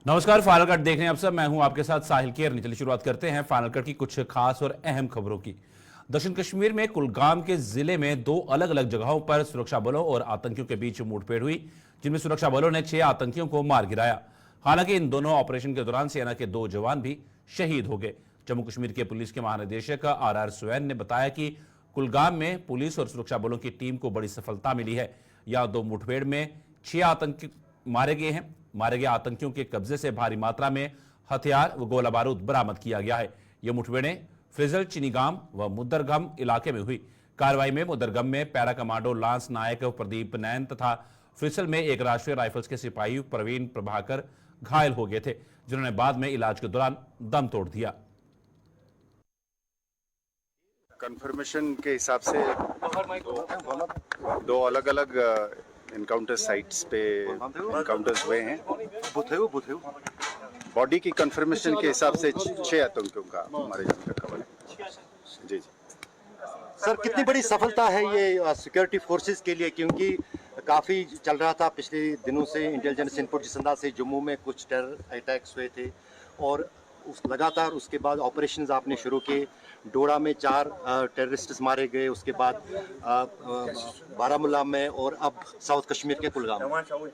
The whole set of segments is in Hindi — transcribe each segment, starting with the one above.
नमस्कार, फाइनल कट देख रहे हैं आप सब। मैं हूं आपके साथ साहिल केरनी। चलिए शुरुआत करते हैं फाइनल कट की कुछ खास और अहम खबरों की। दक्षिण कश्मीर में कुलगाम के जिले में दो अलग अलग जगहों पर सुरक्षा बलों और आतंकियों के बीच मुठभेड़ हुई, जिनमें सुरक्षा बलों ने 6 आतंकियों को मार गिराया। हालांकि इन दोनों ऑपरेशन के दौरान सेना के 2 जवान भी शहीद हो गए। जम्मू कश्मीर के पुलिस के महानिदेशक आर स्वैन ने बताया कि कुलगाम में पुलिस और सुरक्षा बलों की टीम को बड़ी सफलता मिली है। यहां 2 मुठभेड़ में 6 आतंकी मारे गए हैं। मारे गए आतंकियों के कब्जे से भारी मात्रा में हथियार व गोला बारूद बरामद किया गया है। ये मुठभेड़ें फ्रिजल चिनीगाम व मुद्दरगम इलाके में हुई। कार्रवाई में मुद्दरगम में पैरा कमांडो लांस नायक प्रदीप नैन तथा फ्रिसल में एक राष्ट्रीय राइफल्स के सिपाही प्रवीण प्रभाकर घायल हो गए थे, जिन्होंने बाद में इलाज के दौरान दम तोड़ दिया। कंफर्मेशन के हिसाब से दो अलग अलग इनकाउंटर साइट्स पे इनकाउंटर्स हुए हैं। बॉडी की कंफर्मेशन के हिसाब से 6 आतंकियों का मारे जाने का खबर है। जी सर, कितनी बड़ी सफलता है ये सिक्योरिटी फोर्सेस के लिए, क्योंकि काफ़ी चल रहा था पिछले दिनों से इंटेलिजेंस इनपुट जिस अंदाज से जम्मू में कुछ टेरर अटैक्स हुए थे और लगातार उसके बाद ऑपरेशंस आपने शुरू किए। डोडा में 4 टेररिस्ट्स मारे गए, उसके बाद बारामूला में और अब साउथ कश्मीर के कुलगाम में।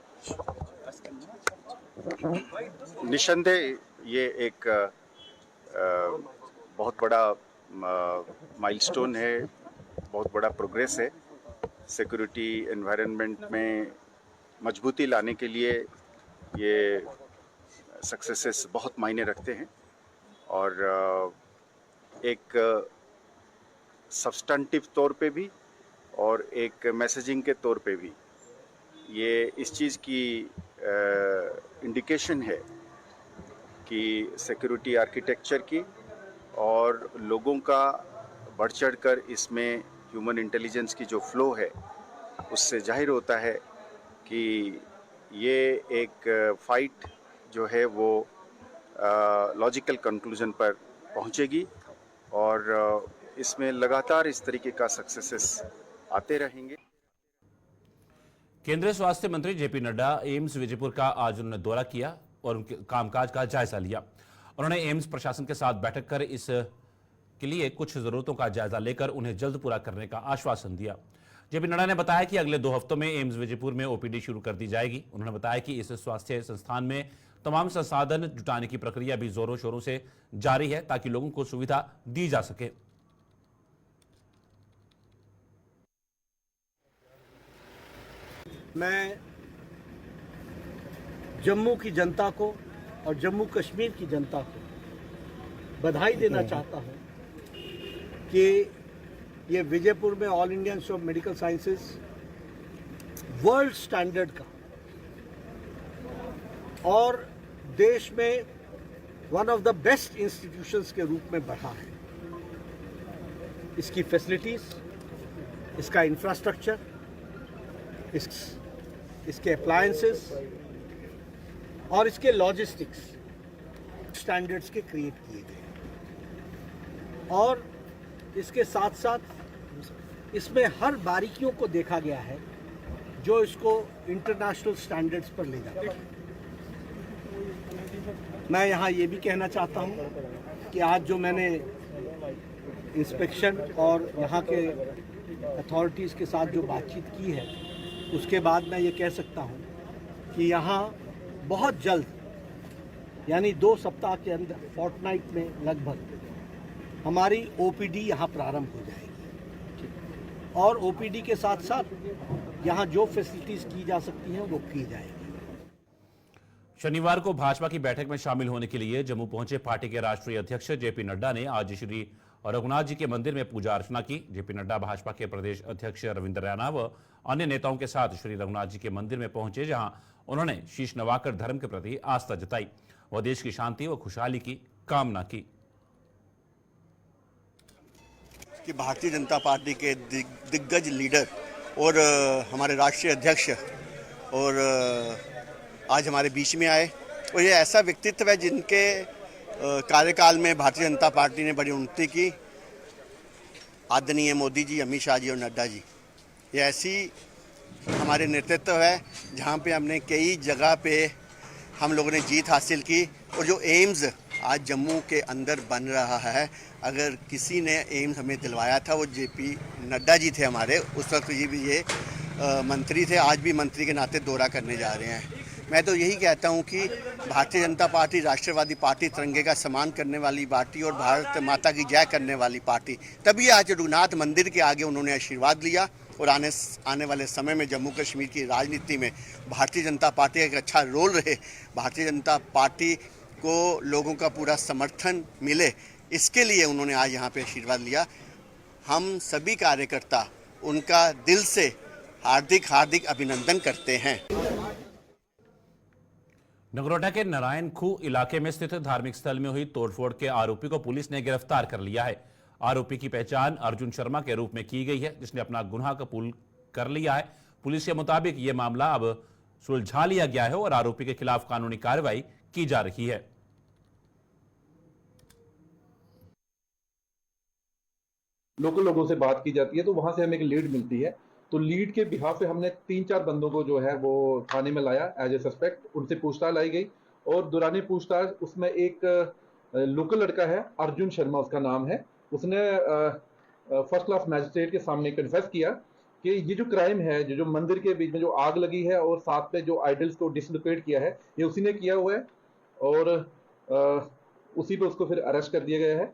निसंदेह ये एक बहुत बड़ा माइलस्टोन है, बहुत बड़ा प्रोग्रेस है। सिक्योरिटी एनवायरनमेंट में मजबूती लाने के लिए ये सक्सेसेस बहुत मायने रखते हैं और एक सब्सटेंटिव तौर पे भी और एक मैसेजिंग के तौर पे भी ये इस चीज़ की इंडिकेशन है कि सिक्योरिटी आर्किटेक्चर की और लोगों का बढ़ चढ़ कर इसमें ह्यूमन इंटेलिजेंस की जो फ्लो है उससे जाहिर होता है कि ये एक फाइट जो है वो लॉजिकल कंक्लूजन पर पहुंचेगी और इसमें लगातार इस तरीके का सक्सेसेस आते रहेंगे। केंद्रीय स्वास्थ्य मंत्री जेपी नड्डा एम्स विजयपुर का आज उन्होंने दौरा किया और उनके कामकाज का जायजा लिया। उन्होंने एम्स प्रशासन के साथ बैठक कर इस के लिए कुछ जरूरतों का जायजा लेकर उन्हें जल्द पूरा करने का आश्वासन दिया। जेपी नड्डा ने बताया कि अगले 2 हफ्तों में एम्स विजयपुर में ओपीडी शुरू कर दी जाएगी। उन्होंने बताया कि इस स्वास्थ्य संस्थान में तमाम संसाधन जुटाने की प्रक्रिया भी जोरों शोरों से जारी है ताकि लोगों को सुविधा दी जा सके। मैं जम्मू की जनता को और जम्मू कश्मीर की जनता को बधाई देना चाहता हूं कि ये विजयपुर में all India institute of medical sciences world standard का और देश में one of the best institutions के रूप में बढ़ा है। इसकी फैसिलिटीज, इसका इंफ्रास्ट्रक्चर, इसके अप्लायंसेस और इसके लॉजिस्टिक्स स्टैंडर्ड्स के क्रिएट किए गए और इसके साथ साथ इसमें हर बारीकियों को देखा गया है जो इसको इंटरनेशनल स्टैंडर्ड्स पर ले जाता है। मैं यहाँ ये भी कहना चाहता हूँ कि आज जो मैंने इंस्पेक्शन और यहाँ के अथॉरिटीज़ के साथ जो बातचीत की है उसके बाद मैं ये कह सकता हूँ कि यहाँ बहुत जल्द यानी 2 सप्ताह के अंदर फोर्टनाइट में लगभग हमारी ओपीडी यहाँ प्रारंभ हो जाएगी और ओपीडी के साथ साथ यहाँ जो फैसिलिटीज़ की जा सकती हैं वो की जाएगी। शनिवार को भाजपा की बैठक में शामिल होने के लिए जम्मू पहुंचे पार्टी के राष्ट्रीय अध्यक्ष जेपी नड्डा ने आज श्री रघुनाथ जी के मंदिर में पूजा अर्चना की। जेपी नड्डा भाजपा के प्रदेश अध्यक्ष रविंद्र रैना व अन्य नेताओं के साथ श्री रघुनाथ जी के मंदिर में पहुंचे, जहां उन्होंने शीश नवाकर धर्म के प्रति आस्था जताई व देश की शांति व खुशहाली की कामना की। कि भारतीय जनता पार्टी के दिग्गज लीडर और हमारे राष्ट्रीय अध्यक्ष और आज हमारे बीच में आए और ये ऐसा व्यक्तित्व है जिनके कार्यकाल में भारतीय जनता पार्टी ने बड़ी उन्नति की। आदरणीय मोदी जी, अमित शाह जी और नड्डा जी, ये ऐसी हमारे नेतृत्व है जहाँ पे हमने कई जगह पे हम लोगों ने जीत हासिल की। और जो एम्स आज जम्मू के अंदर बन रहा है, अगर किसी ने एम्स हमें दिलवाया था वो जेपी नड्डा जी थे हमारे, उस वक्त ये मंत्री थे, आज भी मंत्री के नाते दौरा करने जा रहे हैं। मैं तो यही कहता हूं कि भारतीय जनता पार्टी राष्ट्रवादी पार्टी, तिरंगे का सम्मान करने वाली पार्टी और भारत माता की जय करने वाली पार्टी, तभी आज रघुनाथ मंदिर के आगे उन्होंने आशीर्वाद लिया। और आने वाले समय में जम्मू कश्मीर की राजनीति में भारतीय जनता पार्टी का एक अच्छा रोल रहे, भारतीय जनता पार्टी को लोगों का पूरा समर्थन मिले, इसके लिए उन्होंने आज यहाँ पे आशीर्वाद लिया। हम सभी कार्यकर्ता उनका दिल से हार्दिक अभिनंदन करते हैं। नगरोटा के नारायण खूह इलाके में स्थित धार्मिक स्थल में हुई तोड़फोड़ के आरोपी को पुलिस ने गिरफ्तार कर लिया है। आरोपी की पहचान अर्जुन शर्मा के रूप में की गई है, जिसने अपना गुनाह कबूल कर लिया है। पुलिस के मुताबिक यह मामला अब सुलझा लिया गया है और आरोपी के खिलाफ कानूनी कार्रवाई की जा रही है। लोकल लोगों से बात की जाती है तो वहां से हमें एक लीड मिलती है, तो लीड के बिहाफ पे हमने 3-4 बंदों को जो है वो थाने में लाया एज ए सस्पेक्ट। उनसे पूछताछ लाई गई और दौरान पूछताछ उसमें एक लोकल लड़का है, अर्जुन शर्मा उसका नाम है, उसने फर्स्ट क्लास मैजिस्ट्रेट के सामने कन्फेस किया कि ये जो क्राइम है, जो मंदिर के बीच में जो आग लगी है और साथ में जो आइडल्स को डिसलोकेट किया है, ये उसी ने किया हुआ है और उसी पे उसको फिर अरेस्ट कर दिया गया है।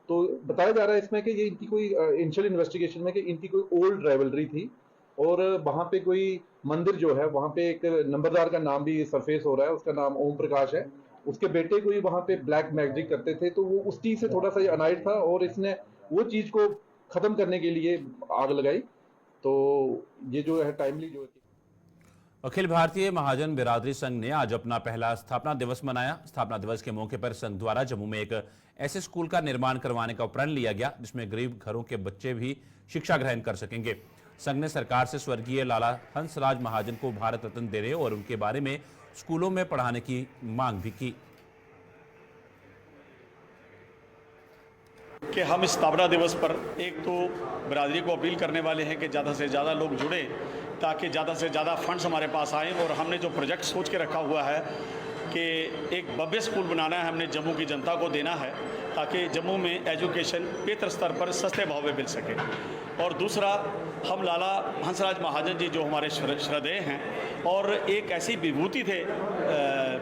तो बताया जा रहा है इसमें कि ये इनकी कोई इनिशियल इन्वेस्टिगेशन में कि इनकी कोई ओल्ड राइवलरी थी और वहाँ पे कोई मंदिर जो है, वहाँ पे एक नंबरदार का नाम भी सरफेस हो रहा है, उसका नाम ओम प्रकाश है, उसके बेटे कोई वहाँ पे ब्लैक मैजिक करते थे, तो वो उस चीज से थोड़ा सा अनाइड था और इसने वो चीज को खत्म करने के लिए आग लगाई। तो ये जो है टाइमली जो है। अखिल भारतीय महाजन बिरादरी संघ ने आज अपना पहला स्थापना दिवस मनाया। स्थापना दिवस के मौके पर संघ द्वारा जम्मू में एक ऐसे स्कूल का निर्माण करवाने का प्रण लिया गया जिसमें गरीब घरों के बच्चे भी शिक्षा ग्रहण कर सकेंगे। संघ ने सरकार से स्वर्गीय लाला हंसराज महाजन को भारत रत्न देने और उनके बारे में स्कूलों में पढ़ाने की मांग भी की। कि हम इस स्थापना दिवस पर एक तो बिरादरी को अपील करने वाले हैं कि ज़्यादा से ज़्यादा लोग जुड़े ताकि ज़्यादा से ज़्यादा फंड्स हमारे पास आएँ। और हमने जो प्रोजेक्ट सोच के रखा हुआ है कि एक भव्य स्कूल बनाना है, हमने जम्मू की जनता को देना है ताकि जम्मू में एजुकेशन बेहतर स्तर पर सस्ते भाव में मिल सके। और दूसरा, हम लाला हंसराज महाजन जी जो हमारे श्रद्धेय हैं और एक ऐसी विभूति थे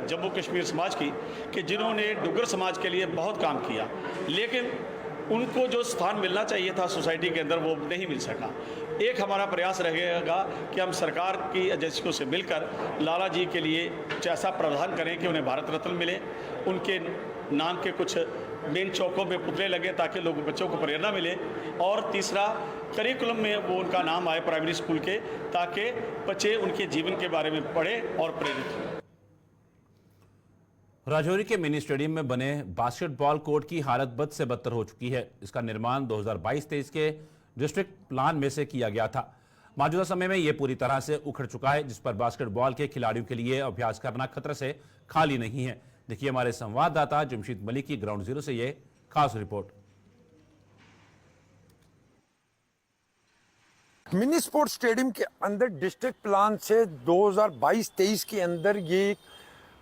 जम्मू कश्मीर समाज की कि जिन्होंने डुग्गर समाज के लिए बहुत काम किया, लेकिन उनको जो स्थान मिलना चाहिए था सोसाइटी के अंदर वो नहीं मिल सका। एक हमारा प्रयास रहेगा कि हम सरकार की एजेंसियों से मिलकर लाला जी के लिए ऐसा प्रावधान करें कि उन्हें भारत रत्न मिले, उनके नाम के कुछ मेन चौकों में पुतले लगे ताकि लोग बच्चों को प्रेरणा मिले। और तीसरा, करिकुलम में वो उनका नाम आए प्राइमरी स्कूल के, ताकि बच्चे उनके जीवन के बारे में पढ़ें और प्रेरित हों। राजौरी के मिनी स्टेडियम में बने बास्केटबॉल कोर्ट की हालत बद से बदतर हो चुकी है। इसका निर्माण 2022-23 के डिस्ट्रिक्ट प्लान में से किया गया था। मौजूदा समय में यह पूरी तरह से उखड़ चुका है, जिस पर बास्केटबॉल के खिलाड़ियों के लिए अभ्यास करना खतरे से खाली नहीं है। देखिए हमारे संवाददाता जमशीद मलिक की ग्राउंड जीरो से यह खास रिपोर्ट। मिनी स्पोर्ट्स स्टेडियम के अंदर डिस्ट्रिक्ट प्लान से 2022-23 के अंदर ये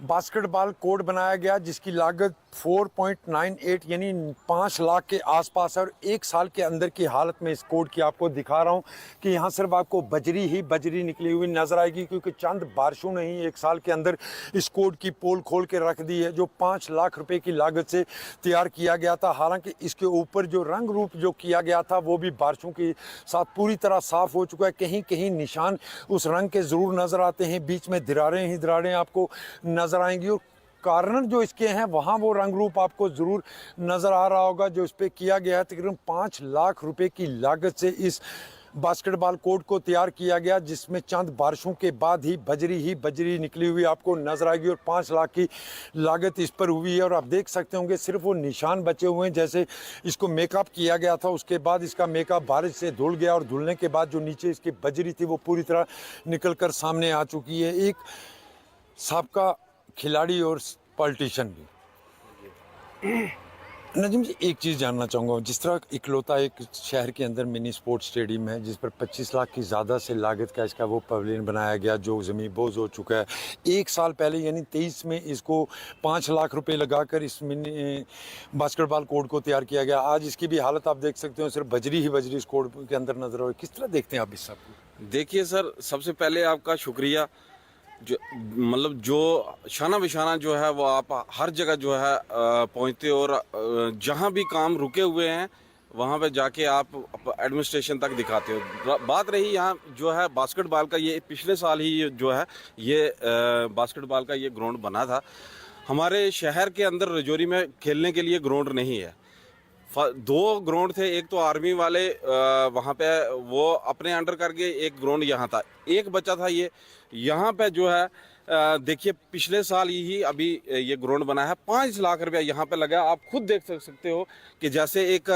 बास्केटबॉल कोर्ट बनाया गया जिसकी लागत 4.98 यानी 5 लाख के आसपास है। और 1 साल के अंदर की हालत में इस कोर्ट की आपको दिखा रहा हूं कि यहां सिर्फ आपको बजरी ही बजरी निकली हुई नजर आएगी, क्योंकि चंद बारिशों ने ही 1 साल के अंदर इस कोर्ट की पोल खोल के रख दी है, जो 5 लाख रुपए की लागत से तैयार किया गया था। हालांकि इसके ऊपर जो रंग रूप जो किया गया था वो भी बारिशों के साथ पूरी तरह साफ हो चुका है। कहीं कहीं निशान उस रंग के जरूर नजर आते हैं, बीच में दरारें ही दरारें आपको नजर आएंगी। और कारण जो इसके हैं वहाँ वो रंग रूप आपको ज़रूर नज़र आ रहा होगा जो इस पर किया गया है। तकरीबन 5 लाख रुपए की लागत से इस बास्केटबॉल कोर्ट को तैयार किया गया, जिसमें चंद बारिशों के बाद ही बजरी निकली हुई आपको नजर आएगी और 5 लाख की लागत इस पर हुई है। और आप देख सकते होंगे सिर्फ वो निशान बचे हुए हैं, जैसे इसको मेकअप किया गया था, उसके बाद इसका मेकअप बारिश से धुल गया और धुलने के बाद जो नीचे इसकी बजरी थी वो पूरी तरह निकल कर सामने आ चुकी है। एक साबका खिलाड़ी और पॉलिटिशियन भी। नजीम जी, एक चीज़ जानना चाहूँगा, जिस तरह इकलौता एक शहर के अंदर मिनी स्पोर्ट्स स्टेडियम है जिस पर 25 लाख की ज़्यादा से लागत का इसका वो पवेलियन बनाया गया जो ज़मीन बोझ हो चुका है। एक साल पहले यानी 23 में इसको 5 लाख रुपए लगाकर इस मिनी बास्केटबॉल कोर्ट को तैयार किया गया। आज इसकी भी हालत आप देख सकते हो, सिर्फ बजरी ही बजरी इस कोर्ट के अंदर नजर हो। किस तरह देखते हैं आप इस सबको? देखिए सर, सबसे पहले आपका शुक्रिया। जो मतलब जो शाना बिशाना जो है वो आप हर जगह जो है पहुंचते हो और जहां भी काम रुके हुए हैं वहां पे जाके आप एडमिनिस्ट्रेशन तक दिखाते हो। बात रही यहाँ जो है बास्केटबॉल का, ये पिछले साल ही जो है ये बास्केटबॉल का ये ग्राउंड बना था। हमारे शहर के अंदर रजौरी में खेलने के लिए ग्राउंड नहीं है। 2 ग्राउंड थे, एक तो आर्मी वाले वहाँ पे वो अपने अंडर करके, एक ग्राउंड यहाँ था, एक बचा था ये यहाँ पे जो है। देखिए पिछले साल ही अभी ये ग्राउंड बना है, 5 लाख रुपया यहाँ पे लगा। आप खुद देख सकते हो कि जैसे एक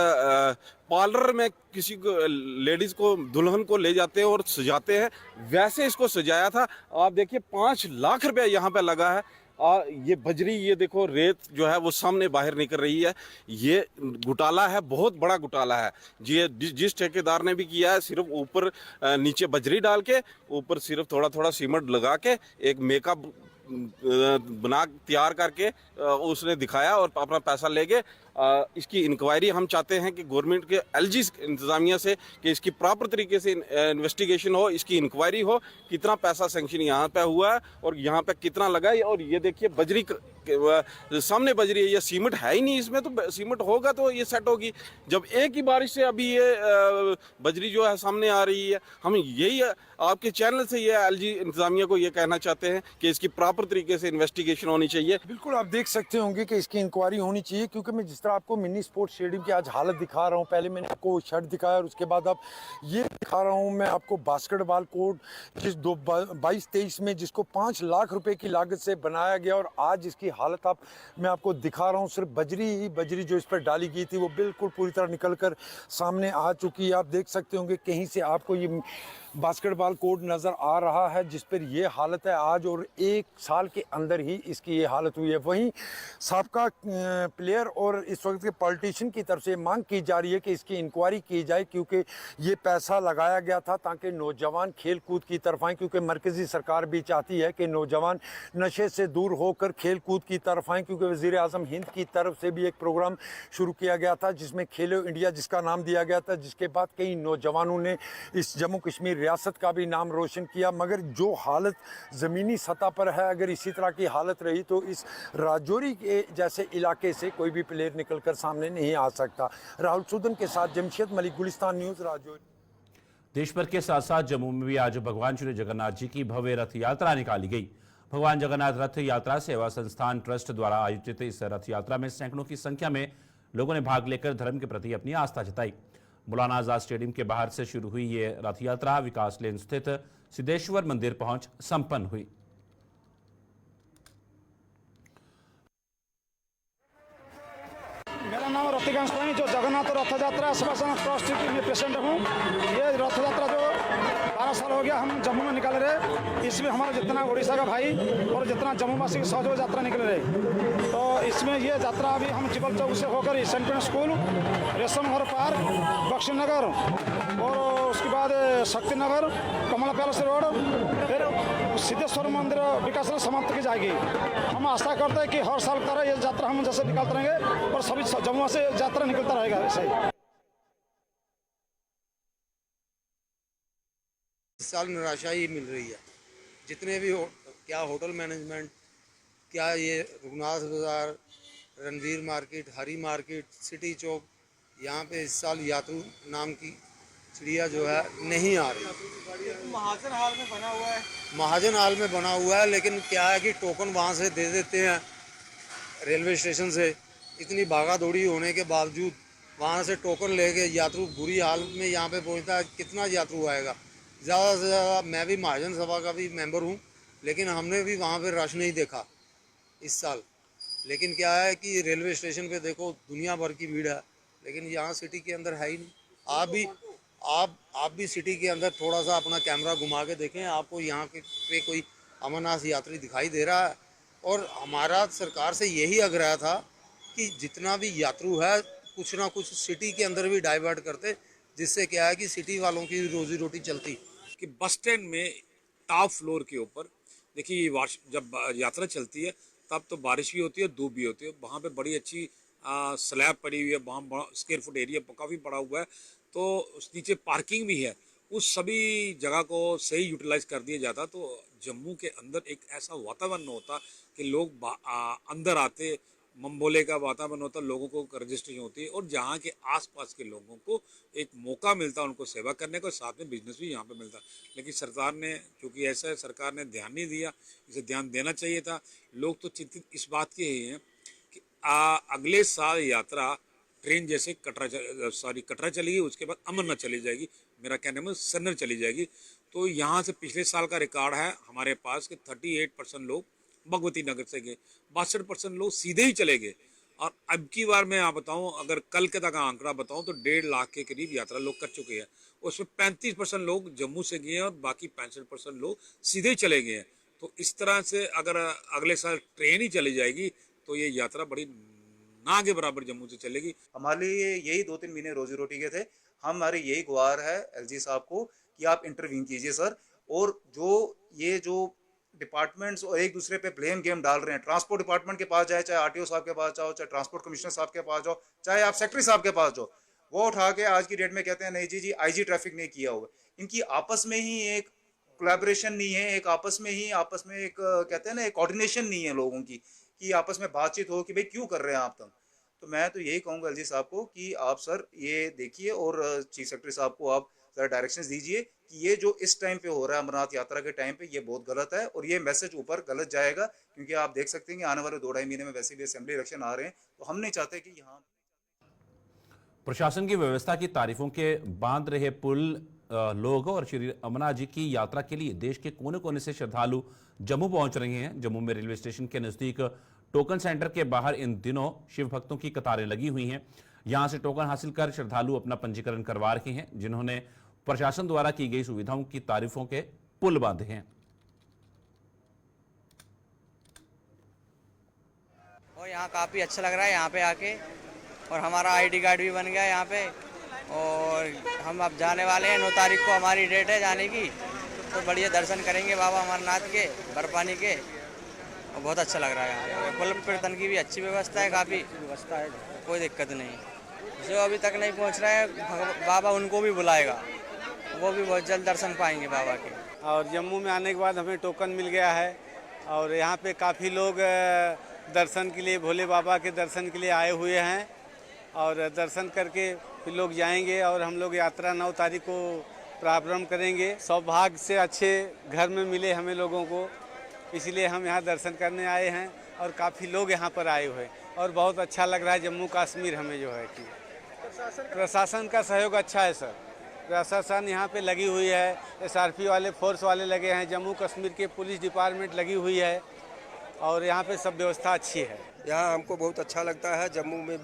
पार्लर में किसी को लेडीज़ को दुल्हन को ले जाते हैं और सजाते हैं, वैसे इसको सजाया था। आप देखिए 5 लाख रुपया यहाँ पे लगा है। ये बजरी, ये देखो रेत जो है वो सामने बाहर निकल रही है। ये घोटाला है, बहुत बड़ा घोटाला है। ये जिस ठेकेदार ने भी किया है, सिर्फ ऊपर नीचे बजरी डाल के ऊपर सिर्फ थोड़ा थोड़ा सीमेंट लगा के एक मेकअप बना तैयार करके उसने दिखाया और अपना पैसा ले गए। इसकी इंक्वायरी हम चाहते हैं कि गवर्नमेंट के एलजी इंतज़ामिया से कि इसकी प्रॉपर तरीके से इन्वेस्टिगेशन हो, इसकी इंक्वायरी हो, कितना पैसा सेंक्शन यहाँ पे हुआ है और यहाँ पे कितना लगा है। और ये देखिए बजरी सामने बजरी है, ये सीमेंट है ही नहीं इसमें, तो सीमेंट होगा तो ये सेट होगी। जब एक ही बारिश से अभी ये बजरी जो है सामने आ रही है, हम यही आपके चैनल से ये एलजी इंतज़ामिया को ये कहना चाहते हैं कि इसकी प्रॉपर तरीके से इन्वेस्टिगेशन होनी चाहिए। बिल्कुल, आप देख सकते होंगे कि इसकी इंक्वायरी होनी चाहिए, क्योंकि मैं जिस तरह आपको मिनी स्पोर्ट्स स्टेडियम की आज हालत दिखा रहा हूँ, पहले मैंने आपको शर्ट दिखाया और उसके बाद अब ये दिखा रहा हूँ मैं आपको बास्केटबॉल कोर्ट जिस 22-23 में जिसको 5 लाख रुपए की लागत से बनाया गया, और आज इसकी हालत मैं आपको दिखा रहा हूँ। सिर्फ बजरी ही बजरी जो इस पर डाली गई थी वो बिल्कुल पूरी तरह निकल कर सामने आ चुकी है। आप देख सकते होंगे कहीं से आपको ये बास्केटबॉल कोर्ट नज़र आ रहा है जिस पर ये हालत है आज, और 1 साल के अंदर ही इसकी ये हालत हुई है। वहीं साबका प्लेयर और इस वक्त के पॉलिटिशियन की तरफ से मांग की जा रही है कि इसकी इंक्वायरी की जाए, क्योंकि ये पैसा लगाया गया था ताकि नौजवान खेल कूद की तरफ आएँ, क्योंकि मरकज़ी सरकार भी चाहती है कि नौजवान नशे से दूर होकर खेल कूद की तरफ आएँ, क्योंकि वज़ीर आज़म हिंद की तरफ से भी एक प्रोग्राम शुरू किया गया था जिसमें खेलो इंडिया जिसका नाम दिया गया था, जिसके बाद कई नौजवानों ने इस जम्मू कश्मीर रियासत का भी नाम रोशन किया। मगर जो हालत ज़मीनी सतह पर है, अगर इसी तरह की हालत रही तो इस राजौरी के जैसे इलाके से कोई भी प्लेयर निकल कर सामने नहीं आ सकता। राहुल सूदन के साथ जमशेद मलिक, गुलिस्तान न्यूज़, राजौरी। देश भर के साथ साथ जम्मू में भी आज भगवान श्री जगन्नाथ जी की भव्य रथ यात्रा निकाली गई। भगवान जगन्नाथ रथ यात्रा सेवा संस्थान ट्रस्ट द्वारा आयोजित इस रथ यात्रा में सैकड़ों की संख्या में लोगों ने भाग लेकर धर्म के प्रति अपनी आस्था जताई। मौलाना आजाद स्टेडियम के बाहर से शुरू हुई ये रथ यात्रा विकास लेन स्थित सिद्धेश्वर मंदिर पहुंच संपन्न हुई। मेरा नाम रतिकांश पानी, जो जगन्नाथ रथ यात्रा सेवा ट्रस्ट में प्रेसिडेंट हूँ। ये रथ यात्रा जो 12 साल हो गया हम जम्मू में निकाल रहे, इसमें हमारा जितना उड़ीसा का भाई और जितना जम्मू वासी की सहयोग यात्रा निकल रहे। तो इसमें ये यात्रा अभी हम चिबल चौक से होकर सेंट पॉइंट स्कूल, रेशम हर पार्क, बख्शी नगर और उसके बाद शक्ति नगर, कमला पैलेस रोड, फिर सिद्धेश्वर मंदिर विकास समाप्त की जाएगी। हम आशा करते हैं कि हर साल की तरह ये यात्रा हम जैसे निकालते रहेंगे और सभी जम्मू से यात्रा निकलता रहेगा ऐसे ही। इस साल निराशा ही मिल रही है। जितने भी क्या होटल मैनेजमेंट, क्या ये रघुनाथ बाजार, रणवीर मार्केट, हरी मार्केट, सिटी चौक, यहाँ पे इस साल यात्रु नाम की चिड़िया जो है नहीं आ रही। महाजन हाल में बना हुआ है, महाजन हाल में बना हुआ है, लेकिन क्या है कि टोकन वहाँ से दे देते हैं रेलवे स्टेशन से। इतनी भागा दौड़ी होने के बावजूद वहाँ से टोकन लेके यात्रु बुरी हालत में यहाँ पे पहुँचता है। कितना यात्रु आएगा? ज़्यादा से ज़्यादा, मैं भी महाजन सभा का भी मेंबर हूँ, लेकिन हमने भी वहाँ पे रश नहीं देखा इस साल। लेकिन क्या है कि रेलवे स्टेशन पे देखो दुनिया भर की भीड़ है, लेकिन यहाँ सिटी के अंदर है ही नहीं। आप भी सिटी के अंदर थोड़ा सा अपना कैमरा घुमा के देखें, आपको यहाँ पे कोई अमरनाथ यात्री दिखाई दे रहा है। और हमारा सरकार से यही आग्रह था कि जितना भी यात्रु है कुछ ना कुछ सिटी के अंदर भी डाइवर्ट करते, जिससे क्या है कि सिटी वालों की रोजी रोटी चलती। कि बस स्टैंड में टॉप फ्लोर के ऊपर देखिए जब यात्रा चलती है तब तो बारिश भी होती है, धूप भी होती है। वहाँ पे बड़ी अच्छी स्लैब पड़ी हुई है, वहाँ बड़ा स्क्वायर फुट एरिया काफ़ी बड़ा हुआ है, तो उस नीचे पार्किंग भी है। उस सभी जगह को सही यूटिलाइज कर दिया जाता तो जम्मू के अंदर एक ऐसा वातावरण होता कि लोग अंदर आते, मंबोले का वातावरण होता, लोगों को रजिस्ट्रेशन होती है और जहाँ के आसपास के लोगों को एक मौका मिलता उनको सेवा करने का, साथ में बिजनेस भी यहाँ पे मिलता। लेकिन सरकार ने, क्योंकि ऐसा है, सरकार ने ध्यान नहीं दिया, इसे ध्यान देना चाहिए था। लोग तो चिंतित इस बात के ही हैं कि अगले साल यात्रा ट्रेन जैसे कटरा चलेगी, उसके बाद अमरनाथ चली जाएगी, मेरा कहने में सन्नर चली जाएगी। तो यहाँ से पिछले साल का रिकॉर्ड है हमारे पास कि 38% लोग भगवती नगर से गए, 62% लोग सीधे ही चले गए। और अब की बार मैं आप बताऊं, अगर कल के तक आंकड़ा बताऊं तो 1.5 लाख के करीब यात्रा लोग कर चुके हैं। उसमें 35% लोग जम्मू से गए हैं और बाकी 65% लोग सीधे ही चले गए हैं। तो इस तरह से अगर अगले साल ट्रेन ही चली जाएगी तो ये यात्रा बड़ी ना के बराबर जम्मू से चलेगी। हमारे लिए यही 2-3 महीने रोजी रोटी के थे। हमारी यही गुहार है एलजी साहब को कि आप इंटरवीन कीजिए सर। और जो डिपार्टमेंट्स और एक दूसरे पे ब्लेम गेम डाल रहे हैं, ट्रांसपोर्ट डिपार्टमेंट के पास जाए, चाहे आरटीओ साहब के पास जाओ, चाहे ट्रांसपोर्ट कमिश्नर साहब के पास जाओ, चाहे आप सेक्रेटरी साहब के पास जाओ, वो उठा के आज की डेट में कहते हैं नहीं जी आईजी ट्रैफिक ने किया हुआ। इनकी आपस में ही एक कोलैबोरेशन नहीं है, एक आपस में एक कहते हैं ना, एक कोऑर्डिनेशन नहीं है लोगों की कि आपस में बातचीत हो कि भाई क्यों कर रहे हैं आप। तो मैं तो यही कहूँगा एलजी साहब को कि आप सर ये देखिए और चीफ सेक्रेटरी साहब को आप जरा डायरेक्शंस दीजिए कि ये जो इस टाइम पे हो रहा है अमरनाथ यात्रा के टाइम पे, ये बहुत गलत है और ये मैसेज ऊपर गलत जाएगा। क्योंकि आप देख सकते हैं कि आने वाले 2-2.5 महीने में वैसे भी असेंबली इलेक्शन आ रहे हैं, तो हम नहीं चाहते कि यहाँ प्रशासन की व्यवस्था की तारीफों के बांध रहे पुल लोग और श्री अमरनाथ जी की यात्रा के लिए देश के कोने कोने से श्रद्धालु जम्मू पहुंच रहे हैं। जम्मू में रेलवे स्टेशन के नजदीक टोकन सेंटर के बाहर इन दिनों शिव भक्तों की कतारें लगी हुई हैं। यहां से टोकन हासिल कर श्रद्धालु अपना पंजीकरण करवा रहे हैं, जिन्होंने प्रशासन द्वारा की गई सुविधाओं की तारीफों के पुल बांधे हैं। और यहाँ काफ़ी अच्छा लग रहा है यहाँ पे आके, और हमारा आईडी कार्ड भी बन गया यहाँ पे। और हम अब जाने वाले हैं, 9 तारीख को हमारी डेट है जाने की, तो बढ़िया दर्शन करेंगे बाबा अमरनाथ के, बर्फानी के। और बहुत अच्छा लग रहा है यहाँ पे। पुल कीर्तन की भी अच्छी व्यवस्था है, काफ़ी व्यवस्था है, कोई दिक्कत नहीं। जो अभी तक नहीं पहुँच रहा है बाबा उनको भी बुलाएगा, वो भी बहुत जल्द दर्शन पाएंगे बाबा के। और जम्मू में आने के बाद हमें टोकन मिल गया है और यहाँ पे काफ़ी लोग दर्शन के लिए, भोले बाबा के दर्शन के लिए आए हुए हैं। और दर्शन करके फिर लोग जाएंगे और हम लोग यात्रा 9 तारीख को प्रारंभ करेंगे। सौभाग्य से अच्छे घर में मिले हमें लोगों को, इसलिए हम यहाँ दर्शन करने आए हैं और काफ़ी लोग यहाँ पर आए हुए हैं और बहुत अच्छा लग रहा है। जम्मू कश्मीर हमें जो है कि प्रशासन का सहयोग अच्छा है सर। प्रशासन यहाँ पे लगी हुई है, SRP वाले फोर्स वाले लगे हैं, जम्मू कश्मीर के पुलिस डिपार्टमेंट लगी हुई है और यहाँ पे सब व्यवस्था अच्छी है। यहाँ हमको बहुत अच्छा लगता है। जम्मू में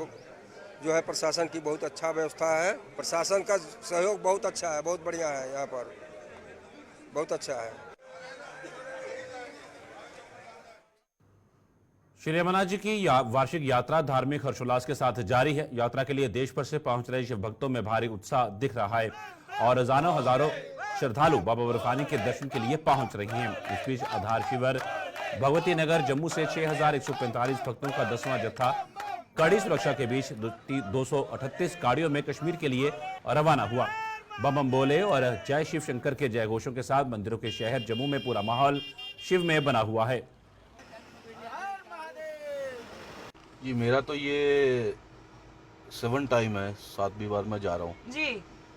जो है प्रशासन की बहुत अच्छा व्यवस्था है, प्रशासन का सहयोग बहुत अच्छा है, बहुत बढ़िया है, यहाँ पर बहुत अच्छा है। श्री अमरनाथ जी की वार्षिक यात्रा धार्मिक हर्षोल्लास के साथ जारी है। यात्रा के लिए देश भर से पहुंच रहे शिव भक्तों में भारी उत्साह दिख रहा है और रोजाना हजारों श्रद्धालु बाबा बर्फानी के दर्शन के लिए पहुंच रहे हैं। इस बीच आधार शिविर भगवती नगर जम्मू से 6145 भक्तों का 10वां जत्था कड़ी सुरक्षा के बीच 238 गाड़ियों में कश्मीर के लिए रवाना हुआ। बम बम बोले और जय शिव शंकर के जयघोषों के साथ मंदिरों के शहर जम्मू में पूरा माहौल शिव में बना हुआ है। ये मेरा तो ये 7 टाइम है, 7वीं बार मैं जा रहा हूँ जी।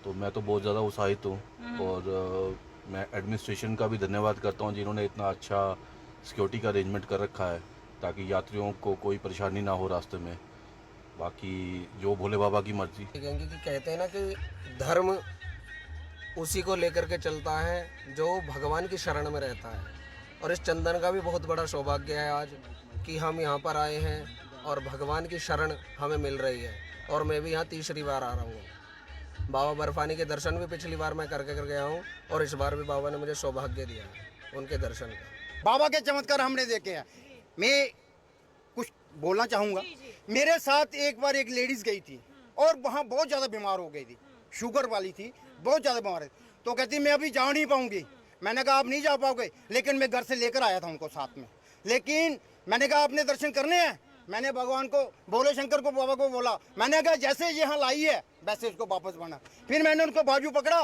तो मैं तो बहुत ज़्यादा उत्साहित हूँ और मैं एडमिनिस्ट्रेशन का भी धन्यवाद करता हूँ जिन्होंने इतना अच्छा सिक्योरिटी का अरेंजमेंट कर रखा है ताकि यात्रियों को कोई परेशानी ना हो रास्ते में। बाकी जो भोले बाबा की मर्जी। क्योंकि कहते हैं ना कि धर्म उसी को लेकर के चलता है जो भगवान की शरण में रहता है। और इस चंदन का भी बहुत बड़ा सौभाग्य है आज कि हम यहाँ पर आए हैं और भगवान की शरण हमें मिल रही है। और मैं भी यहाँ 3री बार आ रहा हूँ। बाबा बर्फानी के दर्शन भी पिछली बार मैं करके गया हूँ और इस बार भी बाबा ने मुझे सौभाग्य दिया उनके दर्शन का। बाबा के चमत्कार हमने देखे हैं। मैं कुछ बोलना चाहूँगा। मेरे साथ एक बार एक लेडीज़ गई थी और वहाँ बहुत ज़्यादा बीमार हो गई थी, शुगर वाली थी, बहुत ज़्यादा बीमार है। तो कहती मैं अभी जा नहीं पाऊँगी। मैंने कहा आप नहीं जा पाओगे, लेकिन मैं घर से लेकर आया था उनको साथ में। लेकिन मैंने कहा आपने दर्शन करने हैं। मैंने भगवान को, भोले शंकर को, बाबा को बोला। मैंने कहा जैसे यहाँ लाई है वैसे उसको वापस बना। फिर मैंने उनको बाजू पकड़ा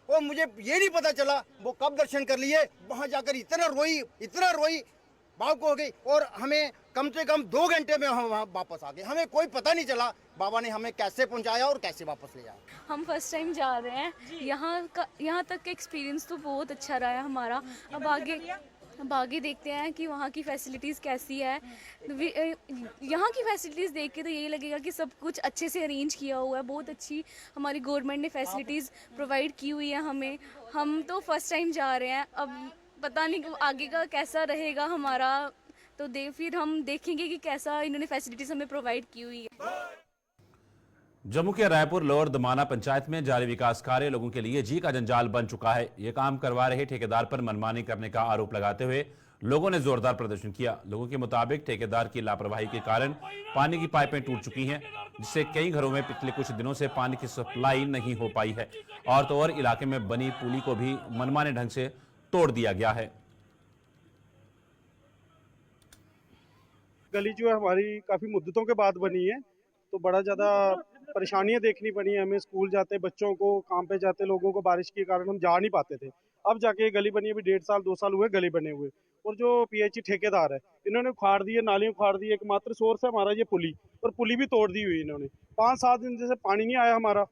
और मुझे ये नहीं पता चला वो कब दर्शन कर लिए। वहाँ जाकर इतना रोई भाव को हो गई। और हमें कम से कम 2 घंटे में हम वहाँ वापस आ गए। हमें कोई पता नहीं चला बाबा ने हमें कैसे पहुँचाया और कैसे वापस ले आया। हम फर्स्ट टाइम जा रहे हैं। यहाँ तक का एक्सपीरियंस तो बहुत अच्छा रहा है हमारा। अब आगे देखते हैं कि वहाँ की फैसिलिटीज़ कैसी है। यहाँ की फैसिलिटीज़ देख के तो यही लगेगा कि सब कुछ अच्छे से अरेंज किया हुआ है। बहुत अच्छी हमारी गवर्नमेंट ने फैसिलिटीज़ प्रोवाइड की हुई है हमें। हम तो फर्स्ट टाइम जा रहे हैं, अब पता नहीं आगे का कैसा रहेगा हमारा, तो फिर हम देखेंगे कि कैसा इन्होंने फैसिलिटीज़ हमें प्रोवाइड की हुई है। जम्मू के रायपुर लोअर दमाना पंचायत में जारी विकास कार्य लोगों के लिए जी का जंजाल बन चुका है। ये काम करवा रहे ठेकेदार पर मनमानी करने का आरोप लगाते हुए लोगों ने जोरदार प्रदर्शन किया। लोगों के मुताबिक ठेकेदार की लापरवाही के कारण पानी की पाइपें टूट चुकी हैं, जिससे कई घरों में पिछले कुछ दिनों से पानी की सप्लाई नहीं हो पाई है। और तो और इलाके में बनी पुली को भी मनमाने ढंग से तोड़ दिया गया है। गली जो है हमारी काफ़ी मुद्दतों के बाद बनी है, तो बड़ा ज़्यादा परेशानियां देखनी पड़ी हैं हमें। स्कूल जाते बच्चों को, काम पे जाते लोगों को बारिश के कारण हम जा नहीं पाते थे। अब जाके गली बनी, अभी 1.5 साल 2 साल हुए गली बने हुए। और जो पीएचई ठेकेदार है, इन्होंने उखाड़ दिए, नाली उखाड़ दी। एकमात्र सोर्स है हमारा ये पुली, और पुली भी तोड़ दी हुई इन्होंने। 5-7 दिन से पानी नहीं आया हमारा।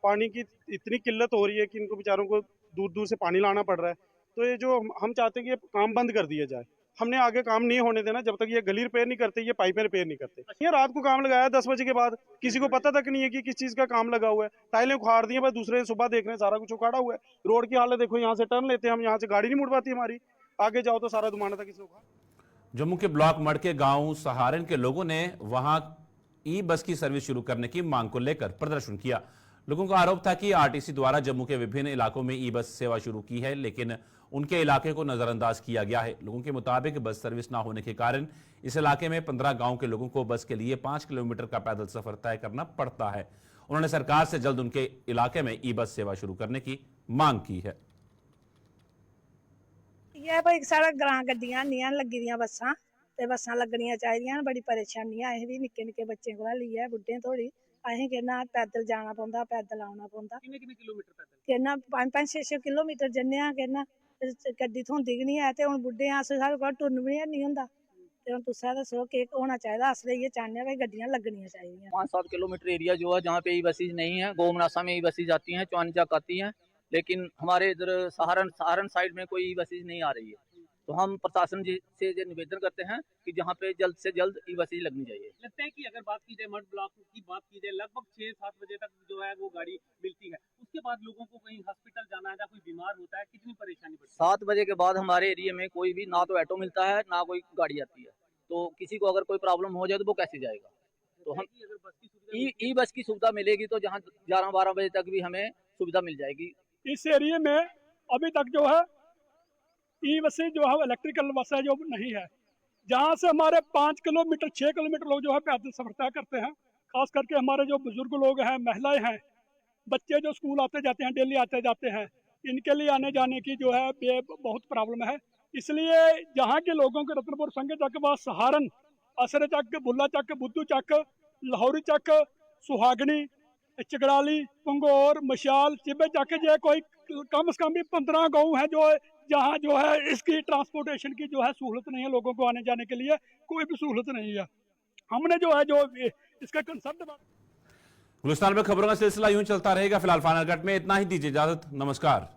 पानी की इतनी किल्लत हो रही है कि इनको बेचारों को दूर दूर से पानी लाना पड़ रहा है। तो ये जो हम चाहते हैं कि ये काम बंद कर दिया जाए। हमने आगे काम नहीं होने देना जब तक ये गली रिपेयर नहीं करते, ये पाइपें रिपेयर नहीं करते। ये रात को काम लगाया 10 बजे के बाद, किसी को पता तक नहीं है कि किस चीज़ का काम लगा हुआ है। टाइलें उखाड़ दी हैं, बस दूसरे सुबह देख रहे हैं सारा कुछ उखाड़ा हुआ है। रोड की हालत देखो, यहाँ से टर्न लेते हैं हम, यहाँ से गाड़ी नहीं मुड़ पाती हमारी। आगे जाओ तो सारा दुमाना तक इसे उखाड़। जम्मू के ब्लॉक मड़के गांव सहारन के लोगों ने वहां ई बस की सर्विस शुरू करने की मांग को लेकर प्रदर्शन किया। लोगों का आरोप था कि आरटीसी द्वारा जम्मू के विभिन्न इलाकों में ई बस सेवा शुरू की है, लेकिन उनके इलाके को नजरअंदाज किया गया है। लोगों के मुताबिक बस सर्विस ना होने के कारण इस इलाके में 15 गांव के लोगों को बस के लिए 5 किलोमीटर का पैदल सफर तय करना पड़ता है। उन्होंने सरकार से जल्द उनके इलाके में ई बस सेवा शुरू करने की मांग की है। ये भाई सारा ग्रां गड्डियां नहीं लगी दियां, बसां लगनियां चाहिए। बड़ी परेशानी है, भी निक्के निक्के बच्चे को लिया बुढ़े थोड़ी असें कहना पैदल जाना पौंदा, पैदल आना पौंदा। किन्ने किलोमीटर पैदल कहना 5-6 किलोमीटर जन्ने आ। कहना गड्डी थोंदी गै नहीं है, ते हुण बुढ़े अस साढ़े कोल टुरन भी नहीं होंदा। ते हुण तुस दस्सो केह् होना चाहिए। अस ये चाहते हैं भाई गड्डियां लगनियां चाहिए। 5-7 किलोमीटर एरिया जो है जहाँ पे ई बसेज नहीं है, गोमनासा में ई बसेज आती हैं, चौनिचक आती हैं, लेकिन हमारे इधर सहारन साइड में कोई ई बसेज नहीं आ रही है। तो हम प्रशासन जी से निवेदन करते हैं कि जहाँ पे जल्द से जल्द ई बसेज लगनी चाहिए। लगता है कि अगर बात की जाए मड ब्लॉक की बात की जाए, लगभग 6-7 बजे तक जो है वो गाड़ी मिलती है। उसके बाद लोगों को कहीं हॉस्पिटल जाना है या कोई बीमार होता है, कितनी परेशानी पड़ती है? 7 बजे के बाद हमारे एरिया में कोई भी ना तो ऑटो मिलता है ना कोई गाड़ी आती है। तो किसी को अगर कोई प्रॉब्लम हो जाए तो वो कैसे जाएगा? तो हम ई बस की सुविधा मिलेगी तो जहाँ 11-12 बजे तक भी हमें सुविधा मिल जाएगी। इस एरिया में अभी तक जो है ई बसें जो है इलेक्ट्रिकल बसें जो नहीं है, जहाँ से हमारे 5 किलोमीटर 6 किलोमीटर लोग जो है पैदल सफर तय करते हैं। खास करके हमारे जो बुजुर्ग लोग हैं, महिलाएं हैं, बच्चे जो स्कूल आते जाते हैं, डेली आते जाते हैं, इनके लिए आने जाने की जो है बहुत प्रॉब्लम है। इसलिए जहाँ के लोगों के रतनपुर संगे चक व सहारन, असर चक, बुल्ला चक, बुद्धू चक, लाहौरी चक, सुहागनी, चिगड़ाली, पंगोर, मशाल, चिब्बे चक, जो कोई कम से कम भी 15 गाँव है जो जहाँ जो है इसकी ट्रांसपोर्टेशन की जो है सहूलत नहीं है। लोगों को आने जाने के लिए कोई भी सहूलत नहीं है। हमने जो है जो इसका कंसेप्ट गुलिस्तान में खबरों का सिलसिला यूं चलता रहेगा। फिलहाल फाइनल कट में इतना ही, दीजिए इजाजत, नमस्कार।